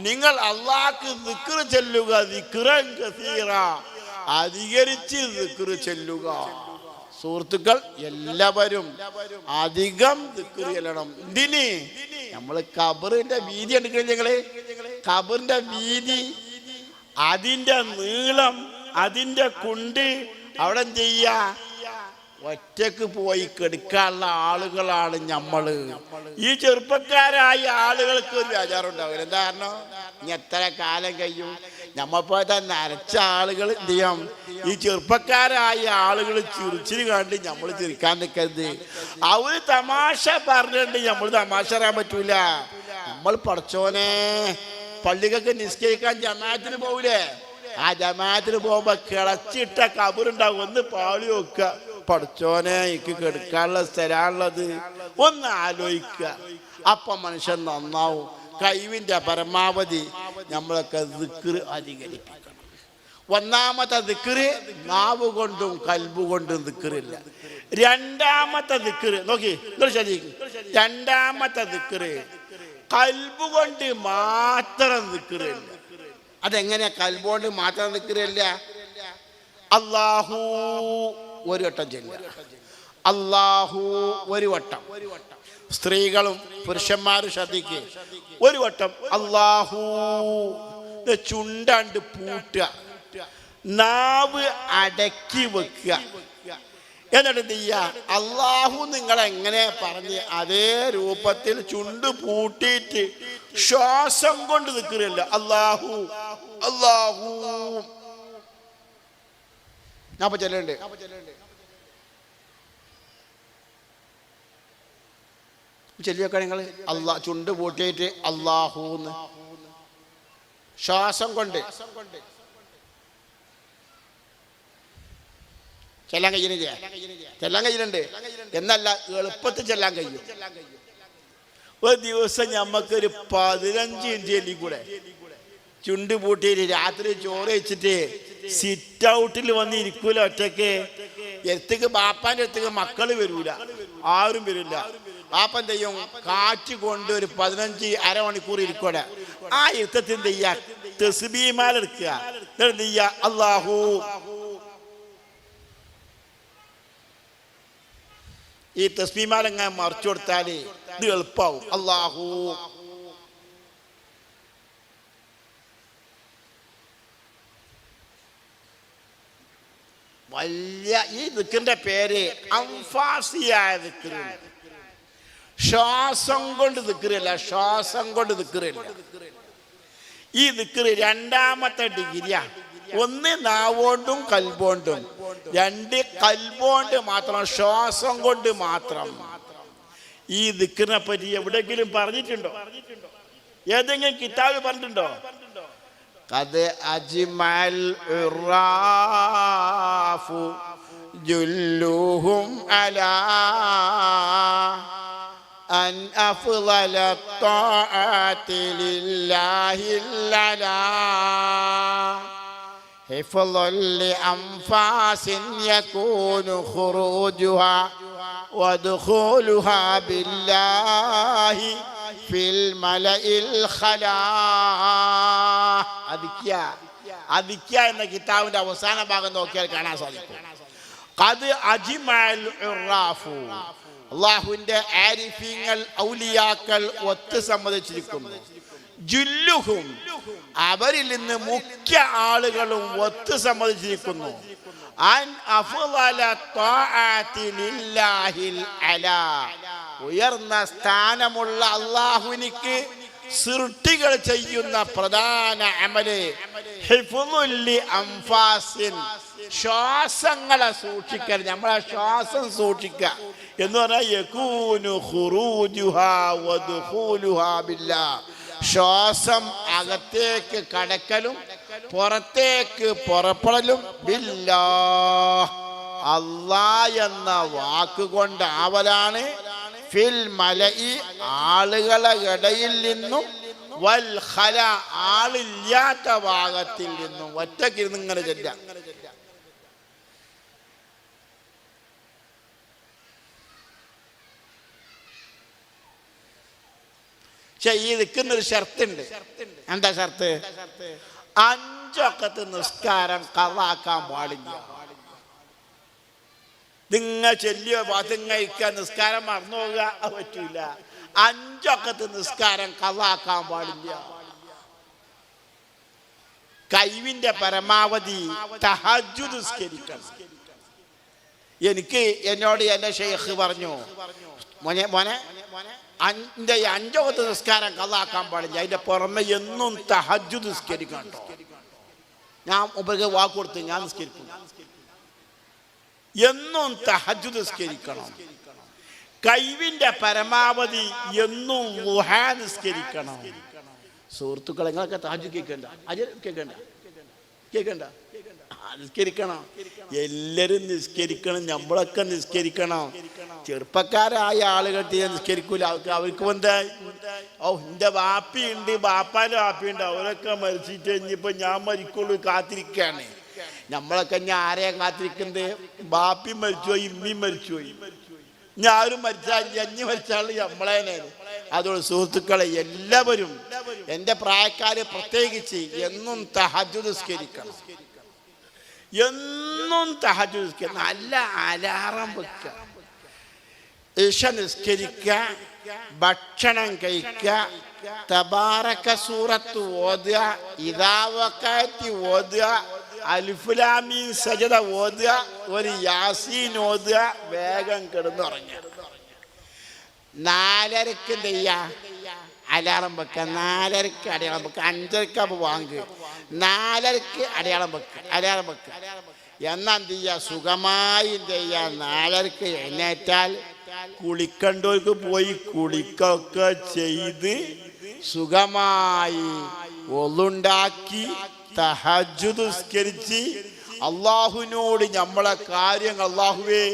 നിങ്ങൾ അല്ലാഹ്ക്ക് ദിക്ർ ചൊല്ലുക, ദിക്റൻ കസീറ, അധികരിച്ച് ദിക്ർ ചൊല്ലുക. സുഹൃത്തുക്കൾ എല്ലാവരും അധികം ദിക്ർ ചൊല്ലണം. എന്തിന്? നമ്മള് ഖബറിന്റെ വീതി എടുക്കണില്ല ഞങ്ങള്? ഖബറിന്റെ വീതി, അതിന്റെ നീളം, അതിന്റെ കുണ്ട്, അവിടെ എന്ത് ചെയ്യാ? ഒറ്റക്ക് പോയി കെടുക്കാനുള്ള ആളുകളാണ് നമ്മള്. ഈ ചെറുപ്പക്കാരായ ആളുകൾക്ക് ഒരു വിചാരമുണ്ടാവില്ല. എന്താ കാരണം? ഇനി എത്ര കാലം കഴിയും? നമ്മളിപ്പോഴത്തെ നരച്ച ആളുകൾ എന്ത് ചെയ്യും? ഈ ചെറുപ്പക്കാരായ ആളുകൾ ചിരിച്ചിരി കണ്ട് നമ്മൾ ചിരിക്കാൻ നിൽക്കരുത്. അവര് തമാശ പറഞ്ഞിട്ടുണ്ട്, നമ്മൾ തമാശ അറിയാൻ പറ്റൂല. നമ്മൾ പടച്ചോനെ പള്ളികൾക്ക് നിസ്കരിക്കാൻ ജമാഅത്തിന് പോകൂലേ? ആ ജമാഅത്തിന് പോകുമ്പോ കിളച്ചിട്ട കബറുണ്ടാവും. ഒന്ന് പാളി വെക്കുക, പടച്ചോനെ എനിക്ക് കെടുക്കാനുള്ള സ്ഥലമാണുള്ളത്, ഒന്ന് ആലോചിക്കുക. അപ്പൊ മനുഷ്യൻ നന്നാവും. കഴിവിന്റെ പരമാവധി നമ്മളൊക്കെ ദിക്ർ അധികരിപ്പിക്കണം. ഒന്നാമത്തെ ദിക്ർ നാവ് കൊണ്ടും കൽബ് കൊണ്ടും ദിക്റില്ല. രണ്ടാമത്തെ ദിക്ർ നോക്കി, രണ്ടാമത്തെ ദിക്ർ കൽബ് കൊണ്ട് മാത്രം ദിക്റില്ല. അതെങ്ങനെയാ കൽബ് കൊണ്ട് മാത്രം ദിക്റില്ല? അല്ലാഹു ഒരു വട്ടം ചൊല്ലുക, അല്ലാഹു ഒരു വട്ടം. സ്ത്രീകളും പുരുഷന്മാരും ശ്രദ്ധിക്കുക. ഒരു വട്ടം അല്ലാഹു, ചുണ്ടാണ്ട് പൂട്ടുക, നാവ് അടക്കി വെക്കുക. എന്നിട്ട് എന്ത് ചെയ്യുക? അല്ലാഹു നിങ്ങൾ എങ്ങനെ പറഞ്ഞ് അതേ രൂപത്തിൽ ചുണ്ട് പൂട്ടിയിട്ട് ശ്വാസം കൊണ്ട് നിൽക്കുകയല്ല. അല്ലാഹു അല്ലാഹു. ഞാൻ ചെല്ലണ്ട്, ചെല്ലിയൊക്കെ നിങ്ങൾ ചുണ്ട് പൂട്ടിയിട്ട് അല്ലാഹൂന്ന് ശ്വാസം കൊണ്ട് ചെല്ലാൻ കഴിയുന്നില്ല? ചെല്ലാൻ കഴിയുന്നുണ്ട് എന്നല്ല, എളുപ്പത്തിൽ ചെല്ലാൻ കഴിയും. ഒരു ദിവസം ഞമ്മക്കൊരു 15 മിനിറ്റ് കൂടെ ചുണ്ട് പൂട്ടിയിട്ട് രാത്രി ചോറ് വെച്ചിട്ട് സിറ്റ് ഔട്ടിൽ വന്ന് ഇരിക്കൂല ഒറ്റക്ക്. എടുത്തേക്ക് ബാപ്പാന്റെ അടുത്തേക്ക് മക്കള് വരൂല, ആരും വരില്ല. ബാപ്പ എന്ത് ചെയ്യും? കാറ്റ് കൊണ്ട് ഒരു 15 അരമണിക്കൂർ ഇരിക്കൂടെ. ആ ഇരുത്തത്തിൽ എന്ത് ചെയ്യാ? തസ്ബീഹ് എടുക്കുക. എന്ത് ചെയ്യാ? അല്ലാഹു. ഈ തസ്ബീഹ് എങ്ങനെ മറിച്ചു കൊടുത്താല് ഇത് എളുപ്പാവും. അല്ലാഹു. വലിയ ഈ ദിക്റിന്റെ പേര് അംഫാസിയായ ദിക്ർ. ശ്വാസം കൊണ്ട് ദിക്റില്ല, ശ്വാസം കൊണ്ട് ദിക്റില്ല. ഈ ദിക്ർ രണ്ടാമത്തെ ഡിഗ്രിയാ. ഒന്ന് നാവോണ്ടും കൽബോണ്ടും, രണ്ട് കൽബോണ്ട് മാത്രം, ശ്വാസം കൊണ്ട് മാത്രം. ഈ ദിക്റിനെ പറ്റി എവിടെയെങ്കിലും പറഞ്ഞിട്ടുണ്ടോ? ഏതെങ്കിലും കിതാബ് പറഞ്ഞിട്ടുണ്ടോ? ഖദ് അജ്മൽ ഉറാഫു ജുല്ലുഹും അലാ അൻ അഫ്ളല ത്വാഅതി ലില്ലാഹിൽ അലാ ഹിഫ്ളൻ ലിഅൻഫാസിൻ യകൂനു ഖുറൂജുഹാ വദ്ഖൂലുഹാ ബില്ലാഹി ഫിൽ മലഇൽ ഖലാ. അദിക്യ എന്ന കിതാബിന്റെ അവസാന ഭാഗം നോക്കിയാൽ കാണാൻ സാധിക്കും. ഖദ് അജ്മഅൽ ഉറാഫു, അല്ലാഹുവിന്റെ ആരിഫീങ്ങൾ ഔലിയാക്കൾ ഒത്തു സമ്മതിച്ചിരിക്കുന്നു. ജുല്ലുഹും, അവരിൽ നിന്ന് മുഖ്യ ആളുകളും ഒത്തു സമ്മതിച്ചിരിക്കുന്നു. അൻ അഫ്ളല ത്വാഅതി ലില്ലാഹിൽ അലാ, ഉയർന്ന സ്ഥാനമുള്ള അല്ലാഹുവിനിക്ക് സൃഷ്ടികൾ ചെയ്യുന്ന പ്രധാന അമല് ഹിഫ്ളുൽ അൻഫാസിൻ, ശ്വാസങ്ങളെ സൂക്ഷിക്കൽ. നമ്മളെ ശ്വാസം സൂക്ഷിക്കുക എന്ന് പറഞ്ഞാൽ യകൂനു ഖുറൂജുഹാ വദ്ഖൂലുഹാ ബില്ലാഹ്, ശ്വാസം അകത്തേക്ക് കടക്കലും പുറത്തേക്ക് പുറപ്പെടലും ബില്ലാഹ്, അല്ലാഹ് എന്ന വാക്കുകൊണ്ട് ആവലാണ്. ഫിൽ മലഇ, ആളുകളെ ഇടയിൽ നിന്നും, വൽ ഖല, ആളില്ലാത്ത ഭാഗത്തിൽ നിന്നും. ഒറ്റക്കിരുന്ന് ഇങ്ങനെ ചെല്ലാം. പക്ഷെ ഈ നിൽക്കുന്നൊരു ഷർത്തുണ്ട്. എന്താ ഷർത്ത്? 5 വഖത്ത് നിസ്കാരം ഖളാക്കാൻ പാടില്ല. നിങ്ങൾ ചെല്ലിയോ വാതിങ്ങ നിസ്കാരം മറന്നു പോകുക, അത് പറ്റൂല. 5 വഖത്ത് നിസ്കാരം ഖളാക്കാൻ പാടില്ല. കഴിവിന്റെ പരമാവധി തഹജ്ജുദ് നിസ്കരിക്കണം. എന്നോട് എന്റെ ഷെയ്ഖ് പറഞ്ഞു, മോനെ 5 വഖത്ത് നിസ്കാരം ഖളാക്കാൻ പാടില്ല, അതിന്റെ പുറമെ എന്നും തഹജ്ജുദ് നിസ്കരിക്കണം കേട്ടോ. ഞാൻ മുമ്പ് വാക്ക് കൊടുത്ത് ഞാൻ നിസ്കരിക്കും. എന്നും തഹജ്ജുദ് നിസ്കരിക്കണം. കഴിവിന്റെ പരമാവധി എന്നും ളുഹാ നിസ്കരിക്കണം. സുഹൃത്തുക്കളെ, നിങ്ങളൊക്കെ തഹജ്ജുദ് കേൾക്കണ്ട നിസ്കരിക്കണം. എല്ലാരും നിസ്കരിക്കണം, നമ്മളൊക്കെ നിസ്കരിക്കണം. ചെറുപ്പക്കാരായ ആളുകൾ നിസ്കരിക്കൂല. അവർക്ക് എന്താ, എന്റെ വാപ്പിയുണ്ട്, ബാപ്പാന്റെ വാപ്പിയുണ്ട്, അവരൊക്കെ മരിച്ചിട്ട് ഇനിയിപ്പോ ഞാൻ മരിക്കുള്ളൂ കാത്തിരിക്കാണ്. നമ്മളൊക്കെ ഞാൻ ആരെയാ കാത്തിരിക്കുന്നത്? ബാപ്പി മരിച്ചുപോയി, ഇമ്മയും മരിച്ചുപോയി, ഞാനും മരിച്ചാൽ ഞഞ്ഞ് മരിച്ചാൽ നമ്മളേനെ. അതുകൊണ്ട് സുഹൃത്തുക്കളെ, എല്ലാവരും എൻ്റെ പ്രായക്കാര് പ്രത്യേകിച്ച് എന്നും തഹജ്ജുദ് നിസ്കരിക്കണം. എന്നും തഹജ്ജുദ് നിസ്കരിക്കണം. നല്ല അലാറം വെക്കുക, ഇശ നിസ്കരിക്കുക, ഭക്ഷണം കഴിക്കുക, തബാറക സൂറത്ത് ഓതുക, ഇദാ വഖഅത്തി ഓതുക, അലിഫ് ലാം മീം സജദ ഓതുക, ഒരു യാസീൻ ഓതുക, വേഗം കിടന്നുറങ്ങുക. 4:30 എന്ത് ചെയ്യാ? അലാറം വെക്കുക. 4:30 അടയാളം വെക്കുക. 5:30 വാങ്ങുക. 4:30 അടയാളം വെക്കുക, അലാറം വെക്കുക. എന്നാ എന്ത് ചെയ്യുക? സുഖമായി എന്ത് ചെയ്യുക? 4:30 എഴുന്നേറ്റാൽ കുളിക്കണ്ടവർക്ക് പോയി കുളിക്കൊക്കെ ചെയ്ത് സുഖമായി ഒളുണ്ടാക്കി തഹജ്ജുദ് നിസ്കരിച്ച് അള്ളാഹുവിനോട് നമ്മളെ കാര്യങ്ങൾ, അള്ളാഹുവേ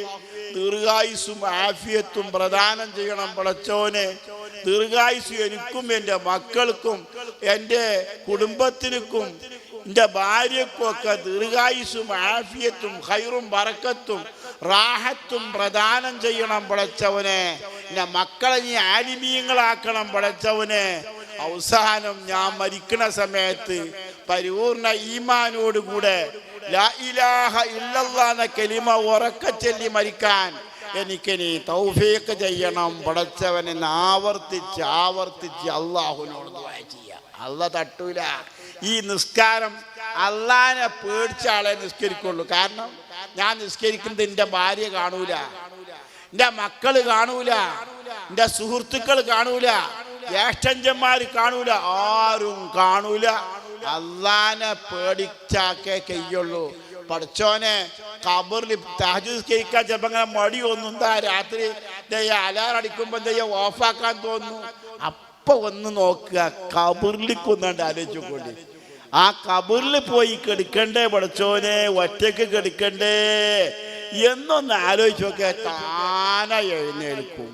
ദീർഘായുസ്സും ആഫിയത്തും പ്രദാനം ചെയ്യണം പടച്ചോനെ. ദീർഘായുസ് എനിക്കും എൻ്റെ മക്കൾക്കും എൻ്റെ കുടുംബത്തിനും എൻ്റെ ഭാര്യക്കും ഒക്കെ ദീർഘായുസ്സും ആഫിയത്തും ഖൈറും ബറക്കത്തും റാഹത്തും പ്രദാനം ചെയ്യണം പടച്ചവനെ. എൻ്റെ മക്കളെ നീ ആലിമീങ്ങളാക്കണം പടച്ചവനെ. അവസാനം ഞാൻ മരിക്കണ സമയത്ത് പരിപൂർണ ഈമാനോടുകൂടെ ലാ ഇലാഹ ഇല്ലല്ലാഹ് എന്ന കലിമ ഉറക്കെ ചൊല്ലി മരിക്കാൻ എനിക്ക് നീ തൗഫീഖ് ചെയ്യണം പടച്ചവനെ. ആവർത്തിച്ച് ആവർത്തിച്ച് അള്ളാഹുവിനോട് ദുആ ചെയ്യുക. അള്ളാഹ് തട്ടൂല. ഈ നിസ്കാരം അള്ളാഹിനെ പേടിച്ച ആളെ നിസ്കരിക്കുള്ളൂ. കാരണം ഞാൻ നിസ്കരിക്കുന്നത് എൻ്റെ ഭാര്യ കാണൂല, എൻ്റെ മക്കള് കാണൂല, എൻ്റെ സുഹൃത്തുക്കൾ കാണൂല, ജ്യേഷ്ഠന്മാര് കാണൂല, ആരും കാണൂല. അള്ളാഹിനെ പേടിച്ചാക്കേ കഴിയുള്ളൂ. പഠിച്ചോനെ ഖബറിൽ തഹജ്ജുദ് നിസ്കരിക്കാൻ ചിലപ്പോൾ അങ്ങനെ മടി ഒന്നുണ്ടാ. രാത്രി അലാറം അടിക്കുമ്പോൾ ഓഫാക്കാൻ തോന്നുന്നു. അപ്പൊ ഒന്ന് നോക്കുക, ഖബറിലേക്ക് ഒന്നാണ്ട് ആലോചിച്ചുകൊണ്ട് ആ ഖബറിൽ പോയി കെടുക്കണ്ടേ പഠിച്ചോനെ, ഒറ്റക്ക് കെടുക്കണ്ടേ എന്നൊന്ന് ആലോചിച്ച് നോക്കിയ താനെ എഴുന്നേൽക്കും.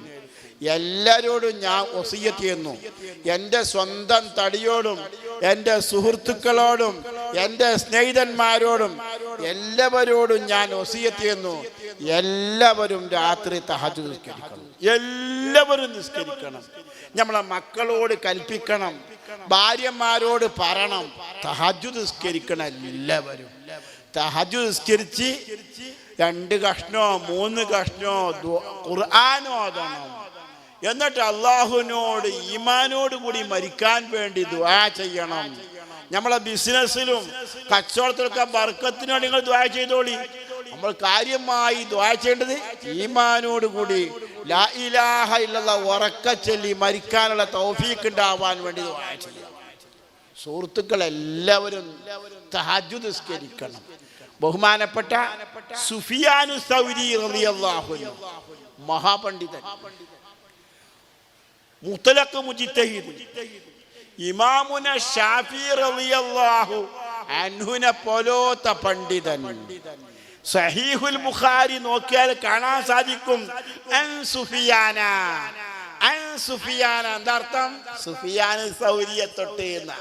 എല്ലാവരോടും ഞാൻ വസിയ്യത്ത് ചെയ്യുന്നു, എൻ്റെ സ്വന്തം തടിയോടും എൻ്റെ സുഹൃത്തുക്കളോടും എൻ്റെ സ്നേഹിതന്മാരോടും എല്ലാവരോടും ഞാൻ വസിയ്യത്ത് ചെയ്യുന്നു, എല്ലാവരും രാത്രി തഹജ്ജുദ് നിസ്കരിക്കണം. എല്ലാവരും നിസ്കരിക്കണം. നമ്മളെ മക്കളോട് കൽപ്പിക്കണം, ഭാര്യമാരോട് പറയണം, തഹജ്ജുദ് നിസ്കരിക്കണം. എല്ലാവരും തഹജ്ജുദ് നിസ്കരിച്ച് 2 കഷ്ണോ 3 കഷ്ണോ ഖുർആൻ ഓതണം. എന്നിട്ട് അള്ളാഹുവിനോട് ഈമാനോട് കൂടി മരിക്കാൻ വേണ്ടി ദുആ ചെയ്യണം. നമ്മളെ ബിസിനസ്സിലും കച്ചവടത്തിലൊക്കെ ബർക്കത്തിന് വേണ്ടി നിങ്ങൾ ദുആ ചെയ്തോളി. നമ്മൾ കാര്യമായി ദുആ ചെയ്യേണ്ടത് ഈമാനോട് കൂടി ലാ ഇലാഹ ഇല്ലല്ലാഹ് ഉറക്കെ ചൊല്ലി മരിക്കാനുള്ള തൗഫീഖ് ഉണ്ടാവാൻ വേണ്ടി ദുആ ചെയ്യാം. സുഹൃത്തുക്കൾ എല്ലാവരും തഹജ്ജുദ് നിസ്കരിക്കണം. ബഹുമാനപ്പെട്ട സുഫിയാനു സൗരി റളിയല്ലാഹു അൻഹു മഹാപണ്ഡിതൻ, മുത്ലഖ് മുജ്തഹിദ്, ഇമാമുന ഷാഫി റളിയല്ലാഹു അൻഹുനെ പോലത്തെ പണ്ഡിതൻ. സഹീഹുൽ ബുഖാരി നോക്കിയാൽ കാണാൻ സാധിക്കും അൻ സുഫിയാന. അൻ സുഫിയാന എന്താർത്ഥം? സുഫിയാൻ സൗരിയെ തൊട്ട് എന്ന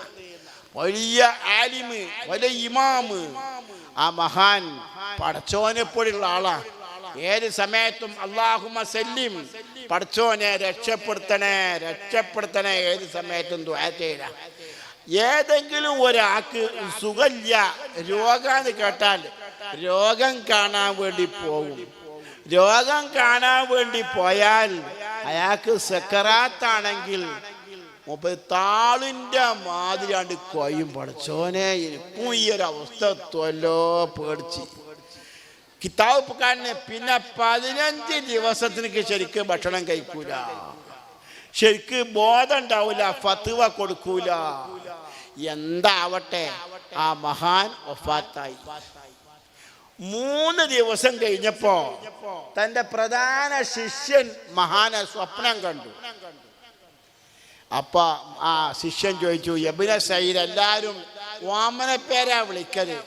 വലിയ ആലിമ്, വലിയ ഇമാമ്. ആ മഹാൻ പടച്ചോനെ പോലുള്ള ആളാ. ഏത് സമയത്തും അല്ലാഹുമ്മ സല്ലിം, പടച്ചോനെ രക്ഷപ്പെടുത്തണേ രക്ഷപ്പെടുത്തണേ, ഏത് സമയത്തും ദുആ ചെയ്യണം. ഏതെങ്കിലും ഒരാൾക്ക് സുഖമില്ല, രോഗാന്ന് കേട്ടാൽ രോഗം കാണാൻ വേണ്ടി പോകും. രോഗം കാണാൻ വേണ്ടി പോയാൽ അയാൾക്ക് സക്കറാത്താണെങ്കിൽ താളിൻ്റെ മാതിരിയാണ്ട് കൊയ്യും. പടച്ചോനെ എനിക്കും ഈ ഒരു അവസ്ഥ എത്തുമല്ലോ പേടിച്ച് കിതാബ് പുക്കാരനെ. പിന്നെ 15 ദിവസത്തിനൊക്കെ ശരിക്കും ഭക്ഷണം കഴിക്കൂല, ശരിക്ക് ബോധം ഉണ്ടാവൂല, ഫത്വ കൊടുക്കൂല. എന്താവട്ടെ, ആ മഹാൻ വഫാത്തായി. 3 ദിവസം കഴിഞ്ഞപ്പോ തന്റെ പ്രധാന ശിഷ്യൻ മഹാനെ സ്വപ്നം കണ്ടു. അപ്പൊ ആ ശിഷ്യൻ ചോദിച്ചു, യബ്ന സഈദ്, എല്ലാരും വാമന പേരാ വിളിക്കല്,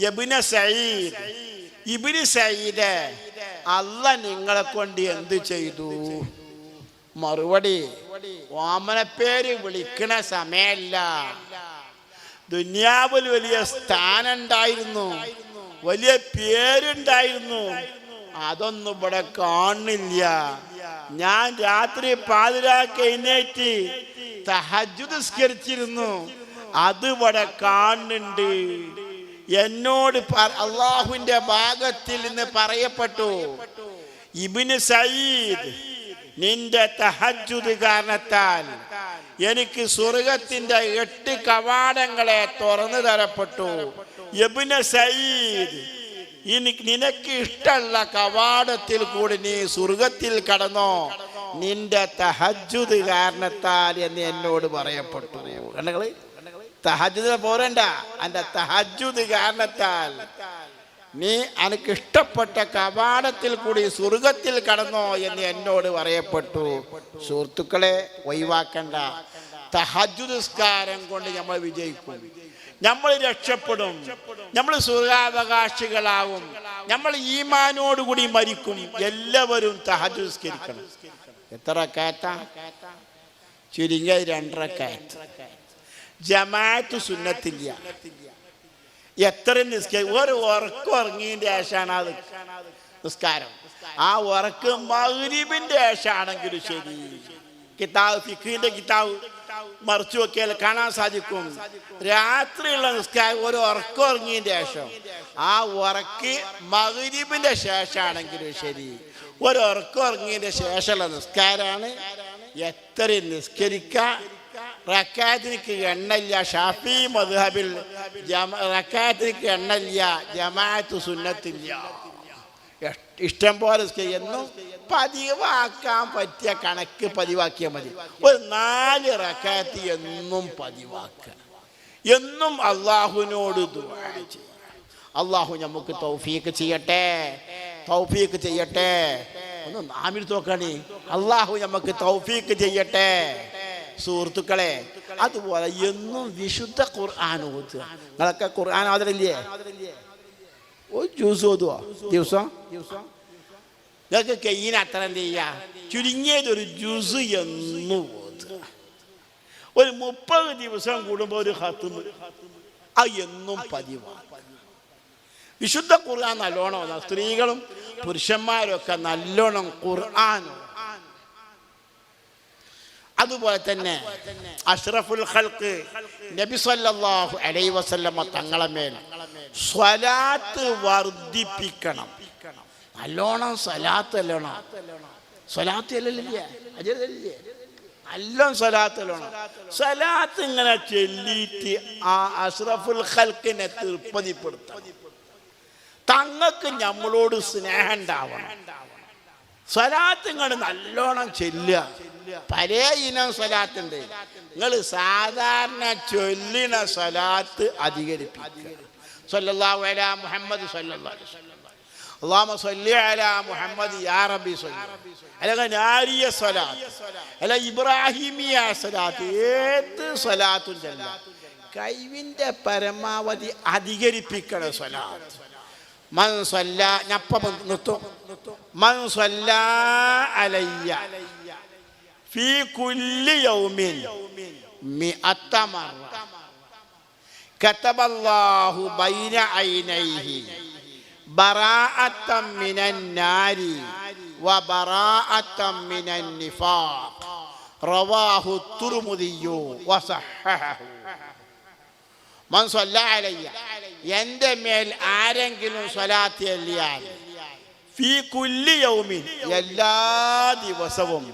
യബ്ന സഈദ്, ഇബ്നു സഈദ്, അല്ലാഹ് നിങ്ങളെ കൊണ്ട് എന്ത് ചെയ്തു? മറുപടി, വാമന പേര് വിളിക്കണ സമയല്ല, ദുനിയാവിൽ വലിയ സ്ഥാനം ഉണ്ടായിരുന്നു, വലിയ പേരുണ്ടായിരുന്നു, അതൊന്നും ഇവിടെ കാണില്ല. ഞാൻ രാത്രി പാതിരാക്ക് എഴുന്നേറ്റ് തഹജ്ജുദ് നിസ്കരിച്ചിരുന്നു, അത് ഇവിടെ കാണുന്നുണ്ട്. എന്നോട് അള്ളാഹുവിന്റെ ഭാഗത്തിൽ നിന്ന് പറയപ്പെട്ടു, ഇബ്നു സഈദ്, നിന്റെ തഹജ്ജുദ് കാരണത്താൽ എനിക്ക് സ്വർഗത്തിന്റെ 8 കവാടങ്ങളെ തുറന്നു തരപ്പെട്ടു. ഇബ്നു സഈദ്, നിനക്ക് ഇഷ്ടമുള്ള കവാടത്തിൽ കൂടി നീ സ്വർഗത്തിൽ കടന്നോ, നിന്റെ തഹജ്ജുദ് കാരണത്താൽ എന്ന് എന്നോട് പറയപ്പെട്ടു. കണ്ടങ്ങള്, തഹജ്ജുദിനെ പോരണ്ട, എന്റെ തഹജ്ജുദ് കാരണത്താൽ നീ എനിക്ക് ഇഷ്ടപ്പെട്ട കവാടത്തിൽ കൂടി സ്വർഗത്തിൽ കടന്നോ എന്ന് എന്നോട് പറയപ്പെട്ടു. സുഹൃത്തുക്കളെ, ഒഴിവാക്കണ്ട. തഹജ്ജുദ് നിസ്കാരം കൊണ്ട് നമ്മൾ വിജയിക്കും, നമ്മൾ രക്ഷപ്പെടും, നമ്മൾ സ്വർഗാവകാശികളാവും, നമ്മൾ ഈമാനോടുകൂടി മരിക്കും. എല്ലാവരും തഹജ്ജുദ് നിസ്കരിക്കണം. എത്ര റക്അത്താ? ചുരുങ്ങിയത് 2 റക്അത്ത്. ജമാഅത്ത് സുന്നത്തില്ല. എത്ര നിസ്കാരം? ഒരു ഉറക്കം ഉറങ്ങിയതിന്റെ ശേഷമാണ് അത് നിസ്കാരം. ആ ഉറക്ക് മഗ്രിബിന്റെ ശേഷമാണെങ്കിലും ശരി. കിതാബ്, ഫിഖിന്റെ കിതാബ് മറിച്ചു നോക്കിയാൽ കാണാൻ സാധിക്കും, രാത്രിയുള്ള നിസ്കാരം ഒരു ഉറക്കം ഉറങ്ങിയതിന്റെ ശേഷം, ആ ഉറക്ക് മഗ്രിബിന്റെ ശേഷമാണെങ്കിലും ശരി, ഒരു ഉറക്കം ഉറങ്ങിയതിന്റെ ശേഷമുള്ള നിസ്കാരമാണ്. എത്ര നിസ്കരിക്കാം. റക്അത്തിനിക്ക് എണ്ണല്ല. ഷാഫി മദ്ഹബിൽ റക്അത്തിനിക്ക് എണ്ണല്ല, ജമാഅത്ത് സുന്നത്തില്ല. ഇഷ്ടം പോലെ എന്നും പതിവാക്കാൻ പറ്റിയ കണക്ക് പതിവാക്കിയാൽ മതി. ഒരു 4 റക്അത്ത് എന്നും പതിവാക്കുക, എന്നും അള്ളാഹുവിനോട് ദുആ ചെയ്യുക. അള്ളാഹു നമുക്ക് തൗഫീഖ് ചെയ്യട്ടെ, തൗഫീഖ് ചെയ്യട്ടെ. ഒന്ന് നാമിൽ നോക്കണേ, അള്ളാഹു നമുക്ക് തൗഫീഖ് ചെയ്യട്ടെ. സുഹൃത്തുക്കളെ, അതുപോലെ എന്നും വിശുദ്ധ ഖുർആൻ ഓതുക. നിങ്ങളൊക്കെ ഖുർആൻ ഓതലില്ലേ? ഒരു ജ്യൂസ് ഓതുക ദിവസം. നിങ്ങൾക്ക് കയ്യിന് അത്ര എന്ത് ചെയ്യുക, ചുരുങ്ങിയതൊരു ജ്യൂസ് എന്നും ഓതുക. ഒരു 30 ദിവസം കൂടുമ്പോൾ ഒരു ഖത്മ്, അത് എന്നും പതിവാണ്. വിശുദ്ധ ഖുർആൻ നല്ലോണം ഓതാം. സ്ത്രീകളും പുരുഷന്മാരും ഒക്കെ നല്ലോണം ഖുർആൻ. അതുപോലെ തന്നെ അഷ്റഫുൽ ഖൽഖ് നബി സല്ലല്ലാഹു അലൈഹി വസല്ലമ തങ്ങളെ മേൽ സ്വലാത്ത് വർദ്ധിപ്പിക്കണം. നല്ലോണം സ്വലാത്ത് അല്ലോണം. സ്വലാത്ത് അല്ലല്ലേ, നല്ലോണം സ്വലാത്ത് അല്ലോണം. സ്വലാത്ത് ഇങ്ങനെ ചൊല്ലിയിട്ട് ആ അഷ്റഫുൽ ഖൽഖിനെ തൃപ്തിപ്പെടുത്തണം. തങ്ങൾക്ക് നമ്മളോട് സ്നേഹം ഉണ്ടാവണം. സ്വലാത്ത് ഇങ്ങോട്ട് നല്ലോണം ചൊല്ലുക. പല ഇനം സ്വലാത്തുണ്ട്. നിങ്ങൾ സാധാരണ ചൊല്ലിന സ്വലാത്ത് അധികരിപ്പിക്കുക. സല്ലല്ലാഹു അലാ മുഹമ്മദ് സല്ലല്ലാഹു അലൈഹി വസല്ലം, അല്ലാഹുമ്മ സ്വല്ലി അലാ മുഹമ്മദ് യാ റബ്ബി സ്വല്ലി. അല്ലെങ്കിൽ നാരിയ സ്വലാത്ത്, അല്ല ഇബ്രാഹിമിയ സ്വലാത്ത്, ഏത് സ്വലാത്തും ചൊല്ലാം. കഴിവിന്റെ പരമാവധി അധികരിപ്പിക്കണം സ്വലാത്ത്. മൻ സ്വല്ല, ഞപ്പം നിർത്തും. മൻ സ്വല്ല അലയ്യ ഫീ കുല്ലി യൗമിൻ 100 മറ കതബല്ലാഹു ബൈന ഐനൈഹി ബറാഅത്തൻ മിനൻ നാരി വബറാഅത്തൻ മിനൻ നിഫാഖ് റവാഹു തുർമുദിയു വസഹഹഹു. മൻ സ്വല്ല അലയ്യ, എൻ്റെ മേൽ ആരെങ്കിലും സ്വലാത്ത് ചൊല്ലിയാൽ ഫീ കുല്ലി യൗമിൻ, എല്ലാ ദിവസവും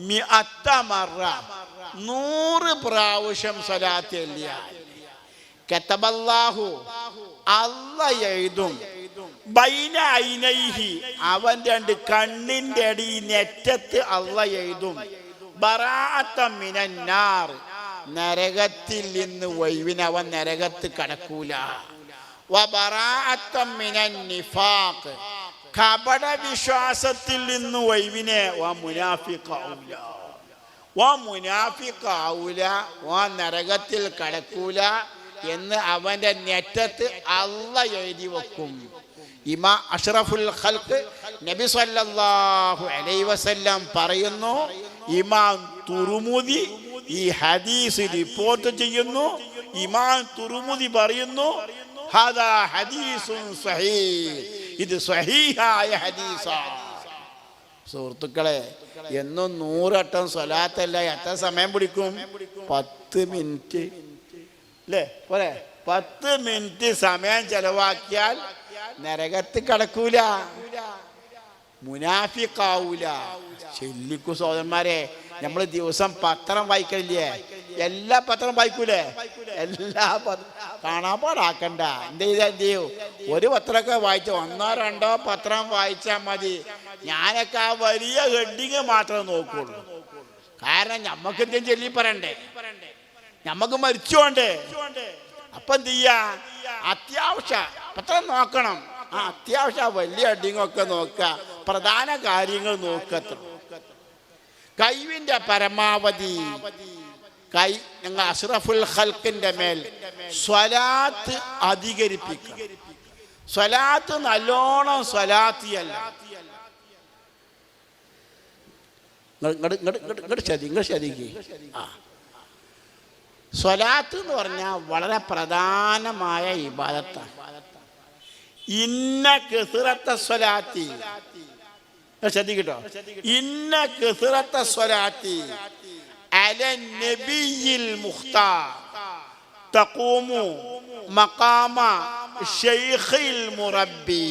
മിഅത്ത മറ, 100 പ്രാവശ്യം സ്വലാത്ത് ചൊല്ലിയാൽ കതബല്ലാഹു, അല്ലാഹ് എഴുതും, ബൈന ഐനൈഹി, അവൻ 2 കണ്ണിൻ്റെ അടിയിൽ നെറ്റത്ത് അല്ലാഹ് എഴുതും, ബറാഅത്തൻ മിനൻ നാർ, നരകത്തിൽ നിന്ന് ഒഴിവിന് അവൻ നരകത്ത് കടക്കൂല, വബറാഅത്തൻ മിനൻ നിഫാഖ്, കപട വിശ്വാസത്തിൽ നിന്ന് ഒഴിവിനെ മുനാഫിഖാവൂല, മുനാഫിഖാവൂല, നരകത്തിൽ കടക്കൂല എന്ന് അവന്റെ നെറ്റത്ത് അല്ലാഹ് എഴുതി വെക്കും. ഇമാം അഷ്റഫുൽ ഖൽഖ് നബി സല്ലല്ലാഹു അലൈഹി വസല്ലം പറയുന്നു, ഇമാം തുർമുദി ഈ ഹദീസ് റിപ്പോർട്ട് ചെയ്യുന്നു. ഇമാം തുർമുദി പറയുന്നു, ഹാദാ ഹദീസുൻ സഹീഹ്, ഇത് സ്വഹീഹായ ഹദീസാണ്. സുഹൃത്തുക്കളെ, എന്നും 100 വട്ടം സ്വലാത്തല്ല, എത്ര സമയം പിടിക്കും? 10 മിനിറ്റ് അല്ലേ? പോരെ? 10 മിനിറ്റ് സമയം ചെലവാക്കിയാൽ നരകത്ത് കടക്കൂല, മുനാഫിഖാവൂല. ചെല്ലിക്കു സഹോദരന്മാരെ, നമ്മൾ ദിവസം പത്രം വായിക്കലില്ലേ? എല്ലാ പത്രം വായിക്കൂലേ? എല്ലാ കാണാപ്പാടാക്കണ്ട. എന്ത് ചെയ്യും? ഒരു പത്രമൊക്കെ വായിച്ച 1-2 പത്രം വായിച്ചാൽ മതി. ഞാനൊക്കെ ആ വലിയ ഹെഡിങ് മാത്രമേ നോക്കുള്ളൂ. കാരണം ഞമ്മക്ക് എന്തെങ്കിലും ചൊല്ലി പറയണ്ടേ, ഞമ്മക്ക് മരിച്ചോണ്ടേ. അപ്പൊ എന്ത് ചെയ്യാ? അത്യാവശ്യം പത്രം നോക്കണം. അത്യാവശ്യം വലിയ ഹെഡിങ്ങൊക്കെ നോക്കുക, പ്രധാന കാര്യങ്ങൾ നോക്കത്ര. കഴിവിന്റെ പരമാവധി ഞങ്ങൾ അഷ്റഫുൽ ഖൽഖിന്റെ മേൽ സ്വലാത്ത് അധികരിപ്പിക്കുക. സ്വലാത്ത് നല്ലോണം സ്വലാത്തിയല്ല, സ്വലാത്ത് എന്ന് പറഞ്ഞാൽ വളരെ പ്രധാനമായ ഇബാദത്താണ്. ഇന്ന കസറത്ത സ്വലാത്തി, ശ്രദ്ധിക്കട്ടോ, ഇന്ന കസറത്ത സ്വലാത്തി അല നബിയിൽ മുഖ്താർ തഖൂമു മഖാമ ശൈഖിൽ മുറബ്ബി.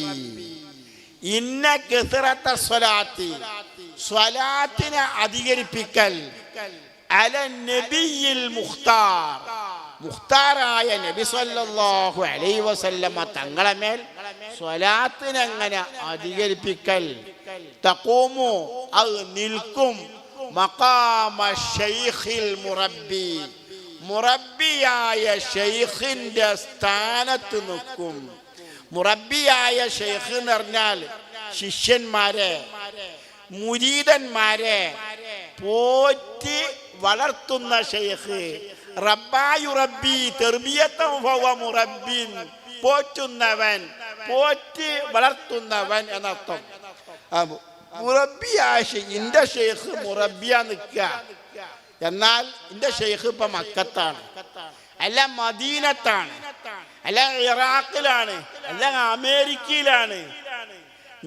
ഇന്ന കസറത്ത സ്വലാത്തി, സ്വലാത്തിനെ അധികരിപ്പിക്കൽ, അല നബിയിൽ മുഖ്താർ, മുഖ്താറായ നബി സല്ലല്ലാഹു അലൈഹി വസല്ലമ തങ്ങളെ മേൽ സ്വലാത്തിനെ എങ്ങനെ അധികരിപ്പിക്കൽ. തഖൂമു, അത് നിൽക്കും, മഖാമ ശൈഖിൽ മുറബ്ബി, മുറബ്ബിയായ ശൈഖിന്റെ സ്ഥാനത്ത് നിൽക്കും. മുറബ്ബിയായ ശൈഖ് എന്ന് പറഞ്ഞാൽ ശിഷ്യന്മാരെ, മുരീദന്മാരെ പോറ്റി വളർത്തുന്ന ശൈഖ്. റബ്ബായു റബ്ബി തെർബിയത്തൻ ഫഹുവ മുറബ്ബിൻ, പോറ്റുന്നവൻ, പോറ്റി വളർത്തുന്നവൻ എന്നർത്ഥം. മുറബ്ബിയായ ഇന്റെ ഷെയ്ഖ് മുറബ്ബിയാ നിൽക്കുക. എന്നാൽ ഇന്റെ ഷെയ്ഖ് ഇപ്പൊ മക്കത്താണ്, അല്ല മദീനത്താണ്, അല്ല ഇറാഖിലാണ്, അല്ല അമേരിക്കയിലാണ്.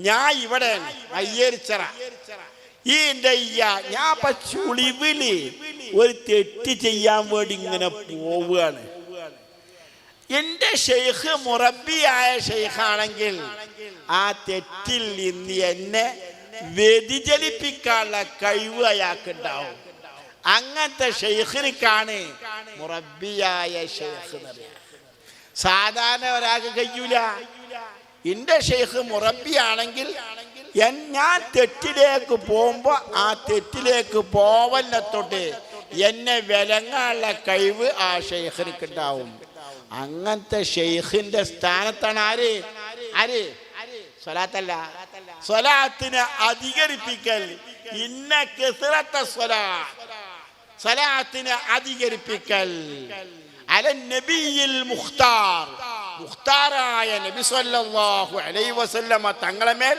ഞാൻ ഇവിടെയാണ്, അയ്യേരിച്ചറ. ഈ ഞാൻ ഇപ്പൊ ചുളിവില് ഒരു തെറ്റ് ചെയ്യാൻ വേണ്ടി ഇങ്ങനെ പോവുകയാണ്. എന്റെ ഷെയ്ഖ് മുറബ്ബിയായ ഷെയ്ഖാണെങ്കിൽ ആ തെറ്റിൽ നിന്ന് എന്നെ വ്യതിചലിപ്പിക്കാനുള്ള കഴിവ് അയാൾക്കുണ്ടാവും. അങ്ങനത്തെ ഷെയ്ഖിനിക്കാണ് മുറബ്ബിയായ ഷെയ്ഖ് എന്ന് പറയുക. സാധാരണ ഒരാൾക്ക് കഴിയൂല. എന്റെ ഷെയ്ഖ് മുറബ്ബിയാണെങ്കിൽ ഞാൻ തെറ്റിലേക്ക് പോകുമ്പോ ആ തെറ്റിലേക്ക് പോവലിനെ തൊട്ട് എന്നെ വിലങ്ങാനുള്ള കഴിവ് ആ ഷെയ്ഖിനിക്ക് ഉണ്ടാവും. അങ്ങനത്തെ ഷെയ്ഖിന്റെ സ്ഥാനത്താണ് ആര് ആര് സ്വലാത്തല്ല, സ്വലാത്തിനെ അധികരിപ്പിക്കൽ. ഇന്ന കസറത്ത സ്വലാത്ത്, സ്വലാത്തിനെ അധികരിപ്പിക്കൽ. അല നബിയിൽ മുഖ്താർ, മുഖ്താറായ നബി സല്ലല്ലാഹു അലൈഹി വസല്ലമ തങ്ങളെ മേൽ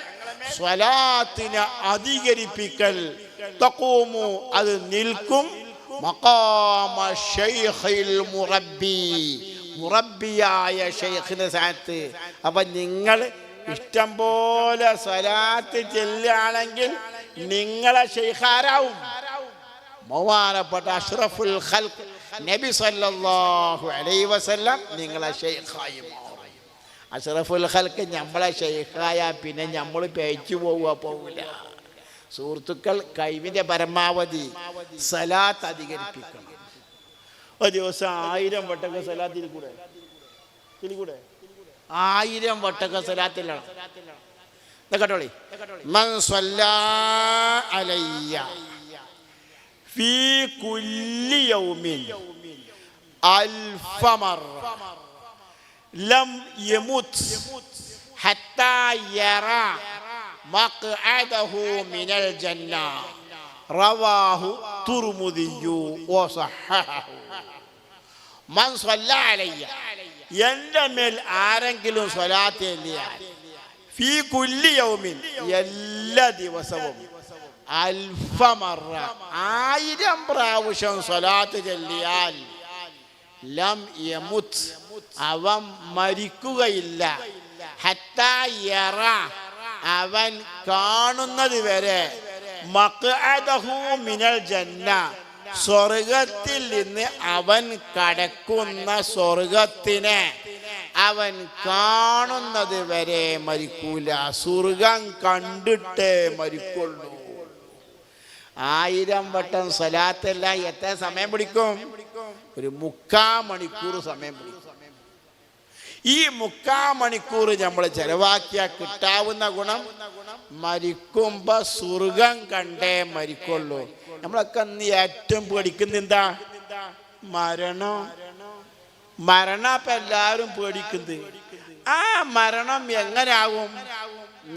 സ്വലാത്തിനെ അധികരിപ്പിക്കൽ. തഖൂമു, അത് നിൽക്കും, മഖാമ ശൈഖിൽ മുറബ്ബി, മുറബ്ബിയായ ഷെയ്ഖിന്റെ സ്ഥാനത്ത്. അപ്പൊ നിങ്ങൾ ഇഷ്ടം പോലെ സ്വലാത്ത് ചെല്ലുകയാണെങ്കിൽ നിങ്ങളെ ശൈഖാരാവും. ബഹുമാനപ്പെട്ട അഷ്റഫുൽ ഖൽഖ് നബി സല്ലല്ലാഹു അലൈഹി വസല്ലം നിങ്ങളെ ശൈഖായി മാറും. അഷ്റഫുൽ ഖൽഖ് നമ്മളെ ശൈഖായ പിന്നെ നമ്മൾ പേച്ചു പോവില്ല. സുഹൃത്തുക്കൾ, കഴിവിൻ്റെ പരമാവധി സലാത്ത് അധികരിപ്പിക്കണം. ഒരു ദിവസം 1000 വട്ടൊക്കെ സലാത്തിൽ കൂടെ 1000 വട്ടൊക്കെ സലാത്തിലാണ്. കേട്ടോളി. മൻ സ്വല്ലാ അലയ്യ ഫീ കുല്ലി യൗമിൻ അൽഫ മർറ ലം യമുത് ഹത്താ യറാ മഖ്അദഹു മിനൽ ജന്ന റവാഹു തുർമുദിയു വസഹഹഹു. മൻ സ്വല്ലാ അലയ്യ, എൻ്റെ മേൽ ആരെങ്കിലും സ്വലാത്ത് ചൊല്ലിയാൽ, ഫീ കുല്ലി യൗമിൻ, എല്ലാ ദിവസവും, അൽഫ മർറ 1000 പ്രാവശ്യം സ്വലാത്ത് ചൊല്ലിയാൽ, ലം യമുത് അവൻ മരിക്കുകയില്ല, ഹത്താ യറ അവൻ കാണുന്നത് വരെ, മഖ്അദഹു മിനൽ ജന്ന സ്വർഗത്തിൽ നിന്ന് അവൻ കടക്കുന്ന സ്വർഗത്തിനെ അവൻ കാണുന്നത് വരെ മരിക്കൂല. സ്വർഗം കണ്ടിട്ടേ മരിക്കുള്ളൂ. 1000 വട്ടം സ്വലാത്തല്ല എത്ര സമയം പിടിക്കും? ഒരു 3/4 മണിക്കൂർ സമയം പിടിക്കും. ഈ 3/4 മണിക്കൂർ നമ്മൾ ചെലവാക്കിയാൽ കിട്ടാവുന്ന ഗുണം, മരിക്കുമ്പോ സ്വർഗം കണ്ടേ മരിക്കുള്ളൂ. നമ്മളൊക്കെ അന്ന് ഏറ്റവും പേടിക്കുന്നത് എന്താ? മരണം ഇപ്പൊ എല്ലാവരും പേടിക്കുന്നത്. ആ മരണം എങ്ങനാവും?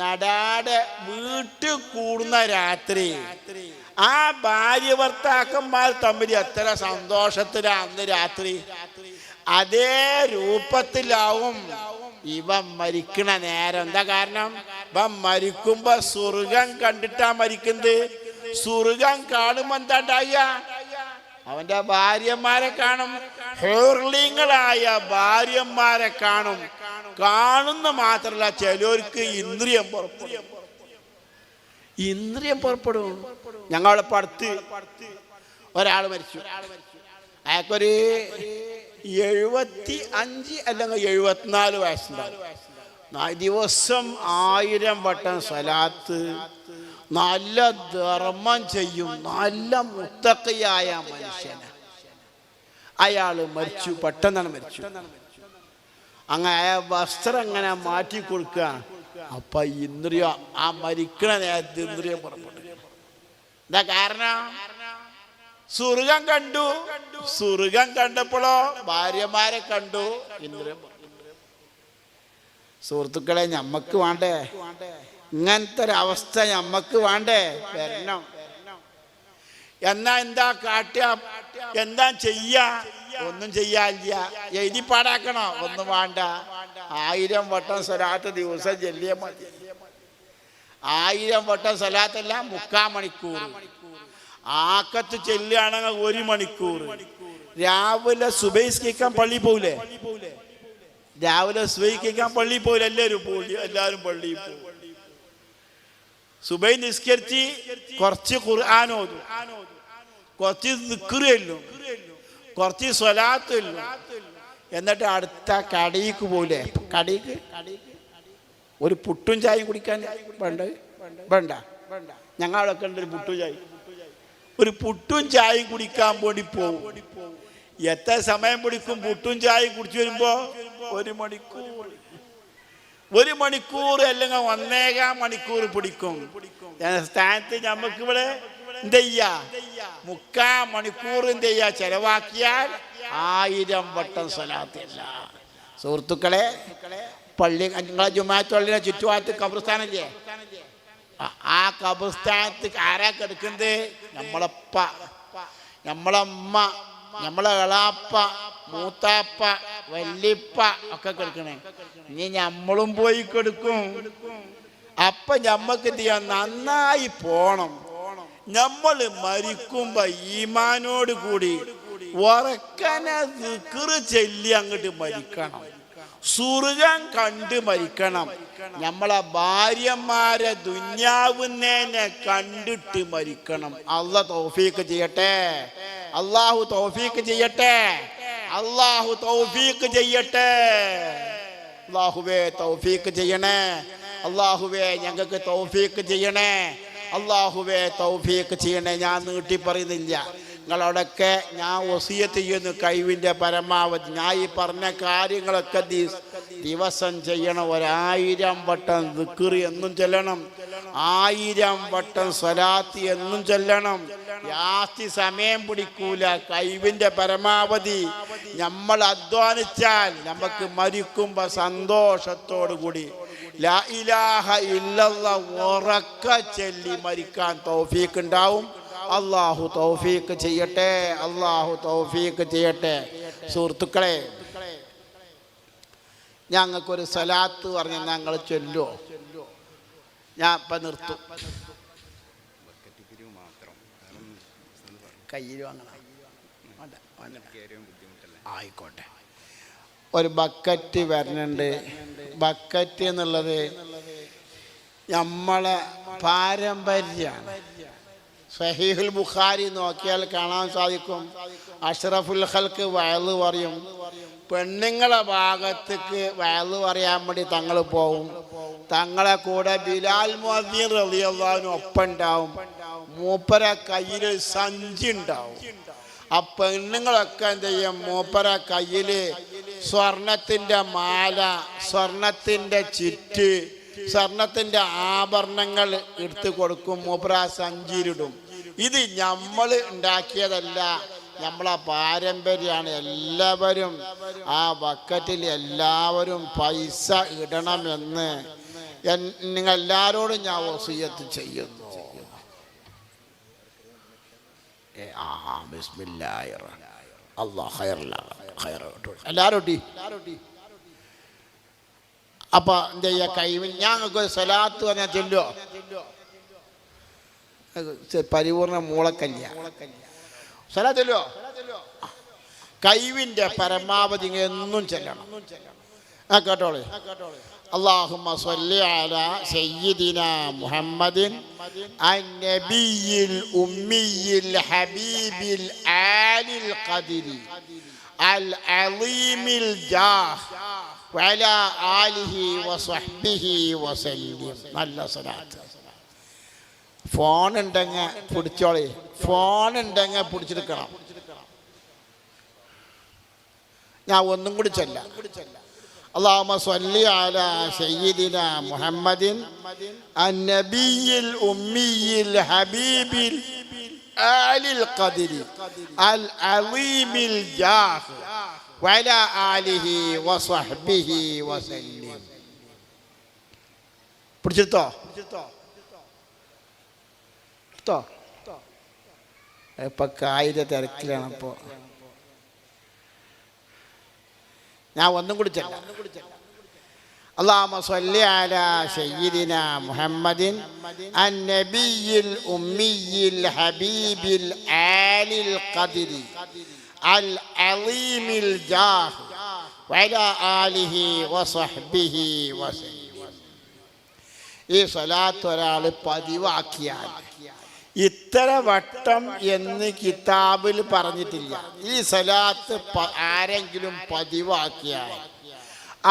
നടാടെ വീട്ടിൽ കൂടുന്ന രാത്രി ആ ഭാര്യ ഭർത്താക്കന്മാർ തമ്മിൽ എത്ര സന്തോഷത്തിലാ അന്ന് രാത്രി, അതേ രൂപത്തിലാവും ഇവൻ മരിക്കണ നേരം. എന്താ കാരണം? ഇവൻ മരിക്കുമ്പോ സ്വർഗം കണ്ടിട്ടാ മരിക്കുന്നത്. സ്വർഗം കാണുമ്പോ എന്താ ഉണ്ടാവുക? അവന്റെ ഭാര്യമാരെ കാണും, ഹേർലിങ്ങളായ ഭാര്യമാരെ കാണും. കാണുന്ന മാത്രല്ല, ചിലർക്ക് ഇന്ദ്രിയം പുറപ്പെടും. ഞങ്ങളുടെ അടുത്ത് ഒരാൾ മരിച്ചു. അയാൾക്കൊരു 75 അല്ലെങ്കിൽ 74 വയസ്സുണ്ടാവും. ദിവസം 1000 വട്ടം സ്വലാത്ത്, നല്ല ധർമ്മം ചെയ്യും, നല്ല മുത്തഖിയായ മനുഷ്യന്. അയാൾ മരിച്ചു, പെട്ടെന്നാണ് മരിച്ചു. അങ്ങനെ വസ്ത്രം അങ്ങനെ മാറ്റി കൊടുക്കുക. അപ്പൊ ഇന്ദ്രിയം, ആ മരിക്കണ നേരത്ത് ഇന്ദ്രിയം പുറപ്പെട്ടു. എന്താ കാരണം? സ്വർഗം കണ്ടു. സ്വർഗം കണ്ടപ്പോഴോ ഭാര്യമാരെ കണ്ടു, ഇന്ദ്രിയം. സുഹൃത്തുക്കളെ, ഞമ്മക്ക് വേണ്ടേ ഇങ്ങനത്തെ ഒരു അവസ്ഥ? ഞമ്മക്ക് വേണ്ടേ വരണം? എന്നാ എന്താ കാട്ടുക? എന്താ ചെയ്യാ? ഒന്നും ചെയ്യാനില്ല. എഴുതി പാടാക്കണോ? ഒന്നും വേണ്ട. 1000 വട്ടം സ്വലാത്ത് ദിവസം ചൊല്ലിയാൽ മതി. 1000 വട്ടം സ്വലാത്തല്ല, 3/4 മണിക്കൂർ. ആക്കത്ത് ചെല്ലുകയാണെങ്കിൽ 1 മണിക്കൂർ. രാവിലെ സുബൈസ്കരിക്കാൻ പള്ളി പോവില്ലേ? രാവിലെ സുബൈസ്കരിക്കാൻ പള്ളി പോവില്ല. എല്ലാവരും പള്ളിയിൽ പോകും. സുബൈ നിസ്കരിച്ച് കുറച്ച് ഖുർആൻ ഓതും, കുറച്ച് ദിക്ർ ചൊല്ലും, കുറച്ച് സ്വലാത്ത് ചൊല്ലും. എന്നിട്ട് അടുത്ത കടയിക്ക് പോലെ, കടയിക്ക് ഒരു പുട്ടും ചായയും കുടിക്കാൻ വേണ്ട. ഞങ്ങളൊക്കെ ഉണ്ട് ഒരു പുട്ടും ചായ. ഒരു പുട്ടും ചായയും കുടിക്കാൻ വേണ്ടി പോകും. എത്ര സമയം പിടിക്കും? പുട്ടും ചായയും കുടിച്ചു വരുമ്പോ 1 മണിക്കൂർ, 1 മണിക്കൂർ അല്ലെങ്കിൽ 1.25 മണിക്കൂർ പിടിക്കും. സ്ഥാനത്ത് നമുക്ക് ഇവിടെ എന്ത് ചെയ്യാ? 3/4 മണിക്കൂർ എന്ത് ചെയ്യാ ചെലവാക്കിയാൽ 1000 വട്ടം സ്വലാത്തില്ല. സുഹൃത്തുക്കളെ, പള്ളി, നിങ്ങളെ ജുമാഅത്ത് പള്ളിയുടെ ചുറ്റുപാടത്ത് ഖബർസ്ഥാനല്ലേ? ആ ഖബർസ്ഥാനത്ത് ആരാ കിടക്കുന്നത്? നമ്മളപ്പ, നമ്മളമ്മ, നമ്മളെ എളാപ്പ, മൂത്താപ്പ, വല്ലിപ്പ ഒക്കെ കിടക്കണേ. ഇനി നമ്മളും പോയി കിടക്കും. അപ്പൊ ഞമ്മക്ക് എന്ത് ചെയ്യാം? നന്നായി പോണം. നമ്മൾ മരിക്കുമ്പോ ഈമാനോട് കൂടി ഉറക്കനെ ദിക്ർ ചൊല്ലി അങ്ങോട്ട് മരിക്കണം. സ്വർഗം കണ്ട് മരിക്കണം. നമ്മളെ ഭാര്യമാരെ ദുന്യാവുന്നേനെ കണ്ടിട്ട് മരിക്കണം. അല്ലാഹു തൗഫീഖ് ചെയ്യട്ടെ. അല്ലാഹു തൗഫീഖ് ചെയ്യട്ടെ. അല്ലാഹു തൗഫീഖ് ചെയ്യട്ടെ. അല്ലാഹുവേ തൗഫീഖ് ചെയ്യണേ. അല്ലാഹുവേ ഞങ്ങൾക്ക് തൗഫീഖ് ചെയ്യണേ. അല്ലാഹുവേ തൗഫീഖ് ചെയ്യണേ. ഞാൻ നീട്ടി പറയുന്നില്ല. നിങ്ങളോടൊക്കെ ഞാൻ വസിയത്ത് ചെയ്യുന്നു. കഴിവിൻ്റെ പരമാവധി ഞാൻ ഈ പറഞ്ഞ കാര്യങ്ങളൊക്കെ ദിവസം ചെയ്യണം. 1000 വട്ടം ദിക്ർ എന്നും ചൊല്ലണം. 1000 വട്ടം സ്വലാത്ത് എന്നും ചൊല്ലണം. യാസ്തി സമയം പിടിക്കൂല. കഴിവിൻ്റെ പരമാവധി നമ്മൾ അധ്വാനിച്ചാൽ നമുക്ക് മരിക്കുമ്പോൾ സന്തോഷത്തോടു കൂടി ലാ ഇലാഹ ഇല്ലല്ലാഹ് ഉറക്ക ചൊല്ലി മരിക്കാൻ തൗഫീഖ് ഉണ്ടാവും. അല്ലാഹു തൗഫീഖ് ചെയ്യട്ടെ. അല്ലാഹു തൗഫീഖ് ചെയ്യട്ടെ. സുഹൃത്തുക്കളെ, ഞങ്ങൾക്കൊരു സലാത്ത് പറഞ്ഞാൽ ഞങ്ങൾ ചൊല്ലോ. ഞാൻ ഇപ്പം നിർത്തും. കയ്യിൽ വാങ്ങണം. ആയിക്കോട്ടെ. ഒരു ബക്കറ്റ് വരണുണ്ട്. ബക്കറ്റ് എന്നുള്ളത് നമ്മളെ പാരമ്പര്യമാണ്. സഹീഹുൽ ബുഖാരി നോക്കിയാൽ കാണാൻ സാധിക്കും. അഷ്റഫുൽ ഖൽക്ക് വയല് പറയും. പെണ്ണുങ്ങളെ ഭാഗത്തേക്ക് വയല് പറയാൻ വേണ്ടി തങ്ങൾ പോവും. തങ്ങളെ കൂടെ ബിലാൽ മുഅദ്ദിൻ റളിയല്ലാഹു അൻഹു ഒപ്പം ഉണ്ടാവും. മൂപ്പര കയ്യിൽ സഞ്ചി ഉണ്ടാവും. ആ പെണ്ണുങ്ങളൊക്കെ എന്ത് ചെയ്യും? മൂപ്പര കയ്യിൽ സ്വർണത്തിൻ്റെ മാല, സ്വർണത്തിൻ്റെ ചുറ്റ്, സ്വർണത്തിൻ്റെ ആഭരണങ്ങൾ എടുത്ത് കൊടുക്കും. മൂപ്പര സഞ്ചിയിലിടും. ഇത് നമ്മൾ ഉണ്ടാക്കിയതല്ല, നമ്മളെ പാരമ്പര്യമാണ്. എല്ലാവരും ആ ബക്കറ്റിൽ എല്ലാവരും പൈസ ഇടണമെന്ന് നിങ്ങളെല്ലാവരോടും ഞാൻ വസിയത്ത് ചെയ്യുന്നു. അപ്പൊ എന്താ ചെയ്യാ? കഴിവിൽ ഞങ്ങൾക്ക് സലാത്ത് പറഞ്ഞാൽ ചൊല്ലോ. പരിപൂർണ മൂളക്കല്യ സലാത്ത് ചൊല്ലോ. കഴിവിന്റെ പരമാവധി എന്നും ചെല്ലണം. കേട്ടോളെ. اللهم صل على سيدنا محمد النبي الأمي الحبيب العالي القدر العظيم الجاه وعلى آله وصحبه وسلم. നല്ല സ്വലാത്ത്. ഫോൺ ഉണ്ടെങ്കിൽ പിടിച്ചോളെ. ഫോൺ ഉണ്ടെങ്കിൽ പിടിച്ചെടുക്കണം. ഞാൻ ഒന്നും കൂടി ചൊല്ലാം. اللهم صل على سيدنا محمد النبي الأمي الحبيب العالي القدر العظيم الجاه وعلى آله وصحبه وسلم. പിടിച്ചോ? ഇപ്പൊ കായിക തിരക്കിലാണ്. ഇപ്പോൾ ഞാൻ ഒന്നും കൂടി ചെല്ലാം. اللهم صل على سيدنا محمد النبي الأمي الحبيب العالي القدر العظيم الجاه وعلى آله وصحبه وسلم. ഈ സ്വലാത്ത് ഒരാൾ പതിവാക്കിയാൽ, ഇത്ര വട്ടം എന്ന് കിതാബിൽ പറഞ്ഞിട്ടില്ല. ഈ സലാത്ത് ആരെങ്കിലും പതിവാക്കിയാൽ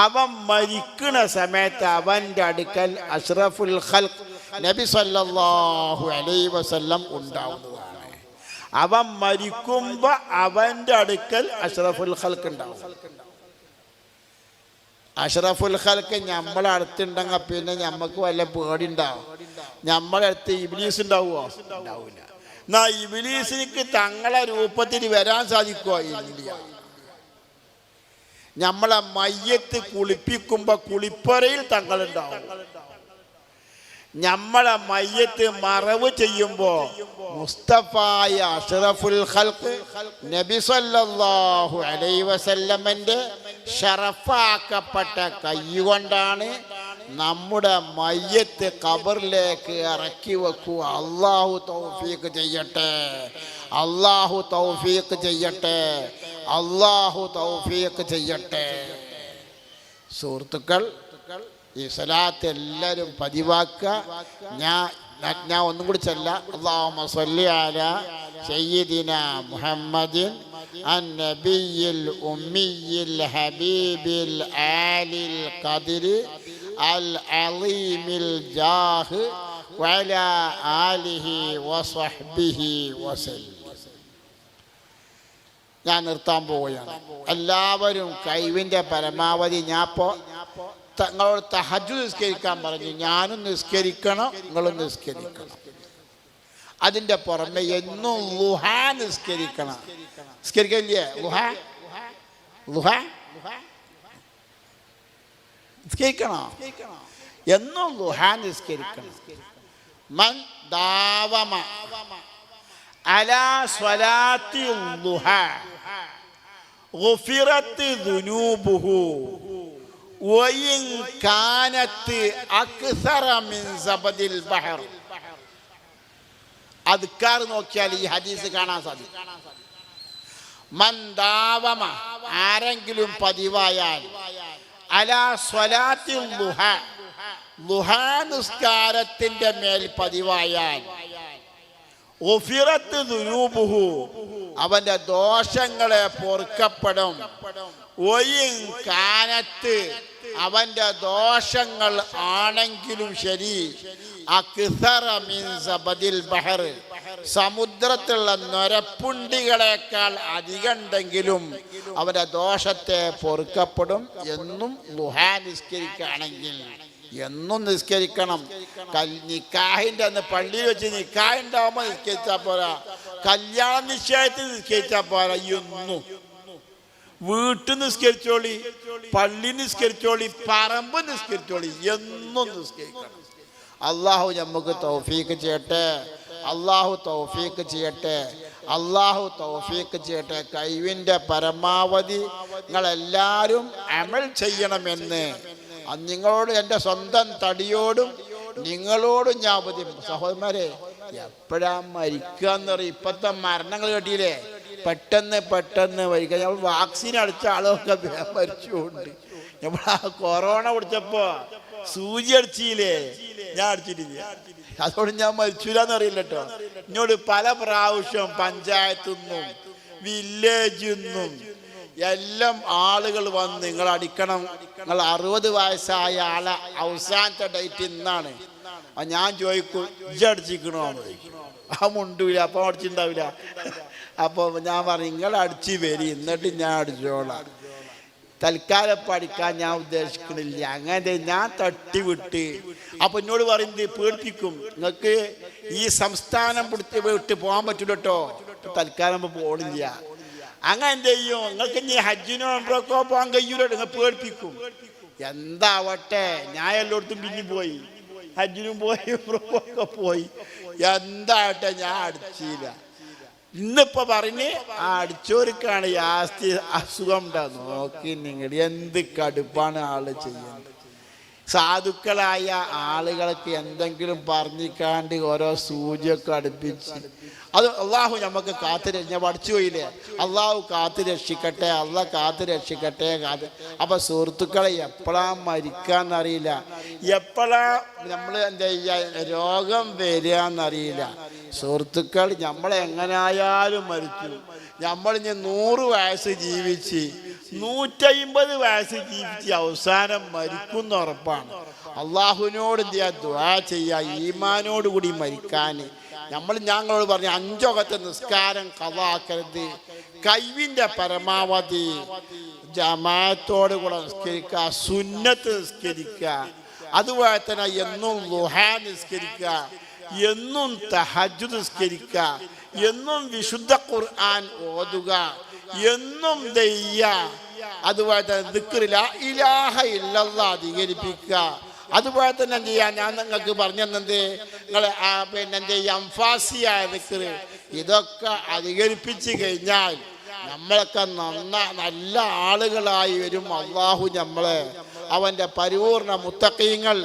അവൻ മരിക്കണ സമയത്ത് അവൻ്റെ അടുക്കൽ അഷ്റഫുൽ ഖൽഖ് നബി സല്ലല്ലാഹു അലൈഹി വസല്ലം ഉണ്ടാവുന്നതാണ്. അവൻ മരിക്കുമ്പോൾ അവൻ്റെ അടുക്കൽ അഷ്റഫുൽ ഖൽഖ് ഉണ്ടാവും. അഷ്റഫുൽ ഖൽഖ് നമ്മളെ അടുത്തുണ്ടെങ്കിൽ പിന്നെ നമുക്ക് വല്ല പേടി ഉണ്ടാവും. നമ്മളെ അടുത്ത് ഇബ്ലീസ് ഉണ്ടാവുമോ? ഉണ്ടാവില്ല. എന്നാ ഇബ്ലീസിന് തങ്ങളെ രൂപത്തിൽ വരാൻ സാധിക്കുമോ? ഇല്ല. നമ്മളെ മയ്യത്ത് കുളിപ്പിക്കുമ്പോ കുളിപ്പറയിൽ തങ്ങളുണ്ടാവും. നമ്മളെ മയ്യത്ത് മറവ് ചെയ്യുമ്പോ മുസ്തഫായ അഷ്റഫുൽ ഖൽഖ് നബി സല്ലല്ലാഹു അലൈഹി വസല്ലമന്റെ ഷറഫാക്കപ്പെട്ട കൈകൊണ്ടാണ് നമ്മുടെ മയ്യത്ത് ഖബറിലേക്ക് ഇറക്കി വെക്കുക. അല്ലാഹു തൗഫീഖ് ചെയ്യട്ടെ. അല്ലാഹു തൗഫീഖ് ചെയ്യട്ടെ. അല്ലാഹു തൗഫീഖ് ചെയ്യട്ടെ. സുഹൃത്തുക്കൾ, ഈ സ്വലാത്ത് എല്ലാവരും പതിവാക്കുക. ഞാൻ ഒന്നും കൂടി ചൊല്ലാം. അല്ലാഹുമ്മ സ്വല്ലി അലാ സയ്യിദിനാ മുഹമ്മദിൻ അന്നബിയിൽ ഉമ്മിയിൽ ഹബീബിൽ ആലിൽ ഖദ്രി അൽ അളീമിൽ ജാഹ് വഅലാ ആലിഹി വസഹ്ബിഹി വസല്ലം. ഞാൻ നിർത്താൻ പോവുകയാണ്. എല്ലാവരും കഴിവിൻ്റെ പരമാവധി, ഞാൻ ഇപ്പോൾ നിങ്ങളോട് തഹജ്ജുദ് നിസ്കരിക്കാൻ പറഞ്ഞു. ഞാനും നിസ്കരിക്കണം, നിങ്ങളും നിസ്കരിക്കണം. അതിൻ്റെ പുറമെ എന്നും ളുഹ നിസ്കരിക്കണം. നിസ്കരിക്കില്ലേ? ളുഹ നിസ്കരിക്കണം. എന്നും ളുഹ നിസ്കരിക്കണം. മൻ ദാവമ അലാ സ്വലാത്തി ളുഹ ഗുഫിറത് ദുനൂബുഹു വഇൻ കാനത് അക്സറ മിൻ സബദിൽ ബഹർ. അദ്കാർ നോക്കിയാൽ ഈ ഹദീസ് കാണാൻ സാധിക്കും. മൻ ദാവമ, ആരെങ്കിലും പതിവായാൽ, അലാ സ്വലാത്തി ളുഹ, ളുഹ നിസ്കാരത്തിന്റെ മേൽ പതിവായാൽ, ഗുഫിറത് ദുനൂബുഹു, അവന്റെ ദോഷങ്ങളെ പൊറുക്കപ്പെടും. വഇൻ കാനത്ത്, അവന്റെ ദോഷങ്ങൾ ആണെങ്കിലും ശരി, അക്സറ മിൻ സബദിൽ ബഹർ, സമുദ്രത്തിലുള്ള നൊരപ്പുണ്ടികളെക്കാൾ അധികം ഉണ്ടെങ്കിലും അവന്റെ ദോഷത്തെ പൊറുക്കപ്പെടും. എന്നും ളുഹ നിസ്കരിക്കുകയാണെങ്കിൽ എന്നും നിസ്കരിക്കണം. നിക്കാഹിന്റെ അന്ന് പള്ളിയിൽ വെച്ച് നിക്കാഹ് ഉണ്ടാവുമ്പോൾ നിസ്കരിച്ചാൽ പോരാ, കല്യാണ നിശ്ചയത്തിൽ നിസ്കരിച്ചാൽ പോരാ. എന്നും വീട്ടിൽ നിസ്കരിച്ചോളി, പള്ളി നിസ്കരിച്ചോളി, പറമ്പ് നിസ്കരിച്ചോളി, എന്നും നിസ്കരിക്കണം. അള്ളാഹു നമുക്ക് തൗഫീക്ക് ചെയ്യട്ടെ. അള്ളാഹു തൗഫീക്ക് ചെയ്യട്ടെ. അള്ളാഹു തൗഫീക്ക് ചെയ്യട്ടെ. കഴിവിൻ്റെ പരമാവധി നിങ്ങളെല്ലാവരും അമൽ ചെയ്യണമെന്ന് നിങ്ങളോട്, എൻ്റെ സ്വന്തം തടിയോടും നിങ്ങളോടും ഞാൻ ഉപദേശിക്കും. സഹോദരന്മാരെ, എപ്പോഴാ മരിക്കുക എന്ന് പറയും. ഇപ്പോഴത്തെ മരണങ്ങൾ കേട്ടില്ലേ? പെട്ടെന്ന് മരിക്കുക. നമ്മൾ വാക്സിൻ അടിച്ച ആളൊക്കെ മരിച്ചുകൊണ്ട്, നമ്മൾ ആ കൊറോണ പിടിച്ചപ്പോ സൂചി അടിച്ചില്ലേ? ഞാൻ അടിച്ചിട്ടില്ല, അതോട് ഞാൻ മരിച്ചില്ലാന്ന് അറിയില്ല കേട്ടോ. എന്നോട് പല പ്രാവശ്യം പഞ്ചായത്തു നിന്നും വില്ലേജിൽ നിന്നും എല്ലാം ആളുകൾ വന്ന് നിങ്ങൾ അടിക്കണം, നിങ്ങൾ 60 വയസ്സായ ആളെ അവസാനത്തെ ഡേറ്റ് ഇന്നാണ്. ഞാൻ ചോദിക്കും, ഇജ്ജടിച്ചിക്കണോ? ആ മുണ്ടൂല, അപ്പം അടിച്ചിട്ടുണ്ടാവില്ല. അപ്പോൾ ഞാൻ പറഞ്ഞു, നിങ്ങൾ അടിച്ച് വരി, എന്നിട്ട് ഞാൻ അടിച്ചോളാം. തൽക്കാലം പഠിക്കാൻ ഞാൻ ഉദ്ദേശിക്കണില്ല. അങ്ങനെ ഞാൻ തട്ടിവിട്ട്, അപ്പൊ എന്നോട് പറയുന്നത് പേടിപ്പിക്കും, നിങ്ങൾക്ക് ഈ സംസ്ഥാനം വിട്ട് പോകാൻ പറ്റൂല കേട്ടോ, തൽക്കാലം പോകണില്ല. അങ്ങനെ എന്ത് ചെയ്യും? നിങ്ങൾക്ക് ഇനി ഹജ്ജിനോ ഉംറക്കോ പോകാൻ കഴിയൂല, നിങ്ങൾ പേടിപ്പിക്കും. എന്താവട്ടെ, ഞാൻ എല്ലായിടത്തും പിന്നെ പോയി, ഹജ്ജിനും പോയി, ഉംറക്കൊക്കെ പോയി. എന്താവട്ടെ, ഞാൻ അടിച്ചില്ല. ഇന്നിപ്പോ പറഞ്ഞ് ആ അടിച്ചോർക്കാണ് യാസ്തി അസുഖം ഉണ്ടാകും. നോക്കി നിങ്ങൾ എന്ത് കടുപ്പാണ് ആള് ചെയ്യുന്നത്. സാധുക്കളായ ആളുകൾക്ക് എന്തെങ്കിലും പറഞ്ഞിക്കാണ്ട് ഓരോ സൂചിയൊക്കെ അടുപ്പിച്ച്, അത് അള്ളാഹു നമുക്ക് ഞാൻ പഠിച്ചു പോയില്ലേ? അള്ളാഹു കാത്തു രക്ഷിക്കട്ടെ, അള്ളാഹ് കാത്തു രക്ഷിക്കട്ടെ. അപ്പൊ സുഹൃത്തുക്കളെ, എപ്പോഴാ മരിക്കാന്നറിയില്ല, എപ്പോഴാ നമ്മൾ എന്താ ചെയ്യുക, രോഗം വരികയെന്നറിയില്ല. സുഹൃത്തുക്കൾ, നമ്മളെങ്ങനായാലും മരിച്ചു. നമ്മളിഞ്ഞ് 100 വയസ്സ് ജീവിച്ച് 150 വയസ്സ് ജീവിച്ച് അവസാനം മരിക്കുന്ന ഉറപ്പാണ്. അള്ളാഹുവിനോട് എന്ത് ചെയ്യാ? ദുആ ചെയ്യുക, ഈമാനോടുകൂടി മരിക്കാൻ. ഞങ്ങളോട് പറഞ്ഞു, 5 വഖത്ത് നിസ്കാരം ഖളാക്കരുത്. കഴിവിൻ്റെ പരമാവധി ജമാഅത്തോട് കൂടെ നിസ്കരിക്കുക, സുന്നത്ത് നിസ്കരിക്കുക. അതുപോലെ തന്നെ എന്നും ളുഹ നിസ്കരിക്കുക, എന്നും തഹജ്ജുദ് നിസ്കരിക്കുക, എന്നും വിശുദ്ധ ഖുർആൻ ഓതുക, എന്നും ദയ്യ. അതുപോലെ തന്നെ ദിക്ർ ലാ ഇലാഹ ഇല്ലല്ലാഹ് അധികരിപ്പിക്കുക. അതുപോലെ തന്നെ എന്ത് ചെയ്യാൻ ഞാൻ നിങ്ങൾക്ക് പറഞ്ഞു തന്നത്, നിങ്ങൾ പിന്നെ എന്ത് ചെയ്യുക, അംഫാസിയായ ദിക്ർ, ഇതൊക്കെ അധികരിപ്പിച്ച് കഴിഞ്ഞാൽ നമ്മളൊക്കെ നല്ല ആളുകളായി വരും. അള്ളാഹു നമ്മളെ അവൻ്റെ പരിപൂർണ മുത്തഖീങ്ങൾ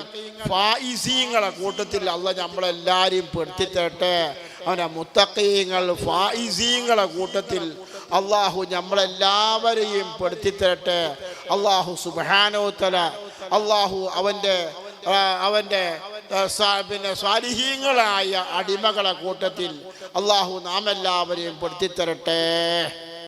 ഫായിസീങ്ങളെ കൂട്ടത്തിൽ അള്ളാഹ് നമ്മളെല്ലാവരെയും പെടുത്തിത്തരട്ടെ. അവൻ്റെ മുത്തഖീങ്ങൾ ഫായിസീങ്ങളെ കൂട്ടത്തിൽ അള്ളാഹു നമ്മളെല്ലാവരെയും പെടുത്തിത്തരട്ടെ. അല്ലാഹു സുബ്ഹാനഹു തആല അല്ലാഹു അവന്റെ പിന്നെ സ്വാലിഹീങ്ങളായ അടിമകളെ കൂട്ടത്തിൽ അല്ലാഹു നാം എല്ലാവരെയും പെടുത്തിത്തരട്ടെ.